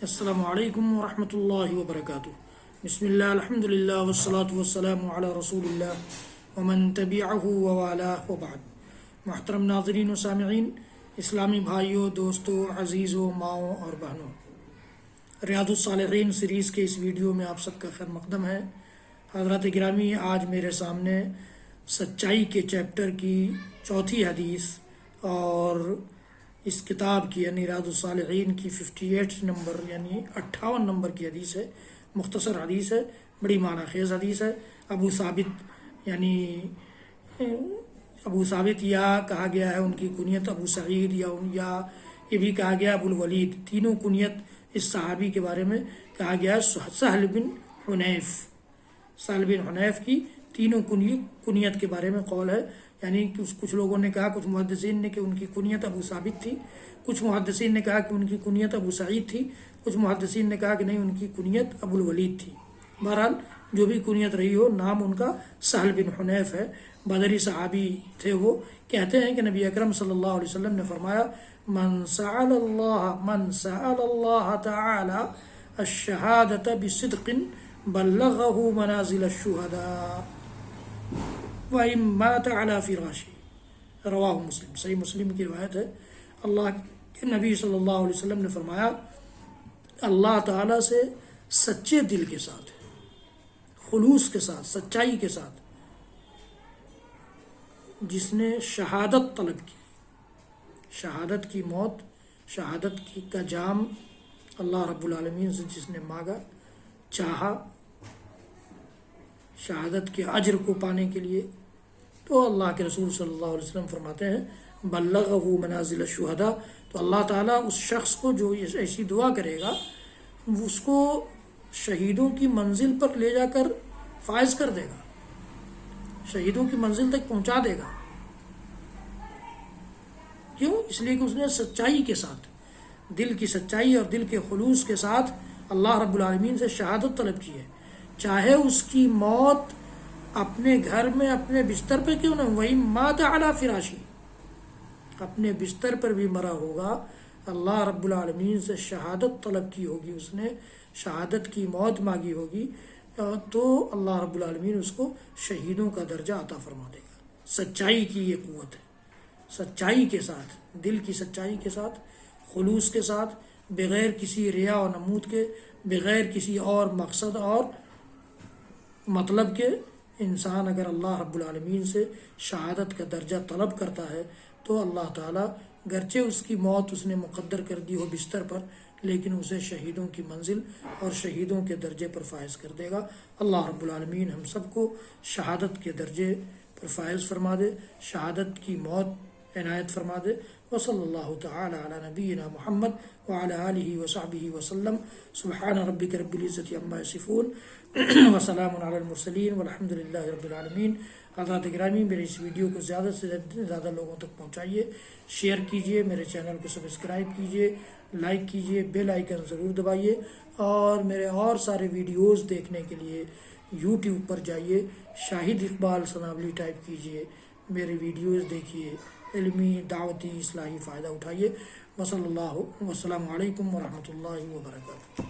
السلام علیکم ورحمۃ اللہ وبرکاتہ۔ بسم اللہ الحمدللہ والصلاة والسلام علی رسول اللہ ومن تبعہ ووالاہ وبعد۔ محترم ناظرین و سامعین، اسلامی بھائیوں، دوستوں، عزیزوں، ماؤں اور بہنوں، ریاض الصالحین سیریز کے اس ویڈیو میں آپ سب کا خیر مقدم ہے۔ حضرات گرامی، آج میرے سامنے سچائی کے چیپٹر کی چوتھی حدیث اور اس کتاب کی یعنی ریاض الصالحین کی 58 نمبر یعنی 58 نمبر کی حدیث ہے۔ مختصر حدیث ہے، بڑی معنی خیز حدیث ہے۔ ابو ثابت یعنی ابو ثابت یا کہا گیا ہے ان کی کنیت ابو سعید یا یہ بھی کہا گیا ابو الولید، تینوں کنیت اس صحابی کے بارے میں کہا گیا ہے۔ سہل بن حنیف کی تینوں کنیت کے بارے میں قول ہے، یعنی کچھ لوگوں نے کہا، کچھ محدثین نے کہ ان کی کنیت ابو ثابت تھی، کچھ محدثین نے کہا کہ ان کی کنیت ابو سعید تھی، کچھ محدثین نے کہا کہ نہیں، ان کی کنیت ابو الولید تھی۔ بہرحال جو بھی کنیت رہی ہو، نام ان کا سہل بن حنیف ہے، بدری صحابی تھے۔ وہ کہتے ہیں کہ نبی اکرم صلی اللہ علیہ وسلم نے فرمایا، من سأل اللہ تعالی الشہادۃ بصدق بلغہ منازل الشہداء وَإِن مَاتَ عَلَى فِرَاشِهِ، رواہ مسلم، صحیح مسلم کی روایت ہے۔ اللہ کے نبی صلی اللہ علیہ وسلم نے فرمایا، اللہ تعالیٰ سے سچے دل کے ساتھ، خلوص کے ساتھ، سچائی کے ساتھ جس نے شہادت طلب کی، شہادت کی موت، شہادت کا جام اللہ رب العالمین سے جس نے مانگا، چاہا شہادت کے اجر کو پانے کے لیے، تو اللہ کے رسول صلی اللہ علیہ وسلم فرماتے ہیں، بلغہ منازل الشہداء، تو اللہ تعالیٰ اس شخص کو جو ایسی دعا کرے گا اس کو شہیدوں کی منزل پر لے جا کر فائز کر دے گا، شہیدوں کی منزل تک پہنچا دے گا۔ کیوں؟ اس لیے کہ اس نے سچائی کے ساتھ، دل کی سچائی اور دل کے خلوص کے ساتھ اللہ رب العالمین سے شہادت طلب کی ہے، چاہے اس کی موت اپنے گھر میں اپنے بستر پہ کیوں نہ، وہی مات علی فراشی، اپنے بستر پر بھی مرا ہوگا، اللہ رب العالمین سے شہادت طلب کی ہوگی، اس نے شہادت کی موت مانگی ہوگی، تو اللہ رب العالمین اس کو شہیدوں کا درجہ عطا فرما دے گا۔ سچائی کی یہ قوت ہے، سچائی کے ساتھ، دل کی سچائی کے ساتھ، خلوص کے ساتھ، بغیر کسی ریا و نمود کے، بغیر کسی اور مقصد اور مطلب کے، انسان اگر اللہ رب العالمین سے شہادت کا درجہ طلب کرتا ہے تو اللہ تعالیٰ گرچہ اس کی موت اس نے مقدر کر دی ہو بستر پر، لیکن اسے شہیدوں کی منزل اور شہیدوں کے درجے پر فائز کر دے گا۔ اللہ رب العالمین ہم سب کو شہادت کے درجے پر فائز فرما دے، شہادت کی موت عنایت فرما دے۔ وصلی اللہ تعالی علی نبینا محمد وعلی آلہ وصحبہ وسلم۔ سبحان ربک رب العزت عما یصفون وسلام علی المرسلین والحمد للہ رب العالمین۔ حضرات گرامی، میرے اس ویڈیو کو زیادہ سے زیادہ لوگوں تک پہنچائیے، شیئر کیجیے، میرے چینل کو سبسکرائب کیجیے، لائک کیجیے، بیل آئیکن ضرور دبائیے، اور میرے اور سارے ویڈیوز دیکھنے کے لیے یوٹیوب پر جائیے، شاہد اقبال ثنابلی ٹائپ کیجیے، میرے ویڈیوز دیکھیے، علمی، دعوتی، اصلاحی فائدہ اٹھائیے۔ وصلی اللہ، والسلام علیکم ورحمۃ اللہ وبرکاتہ۔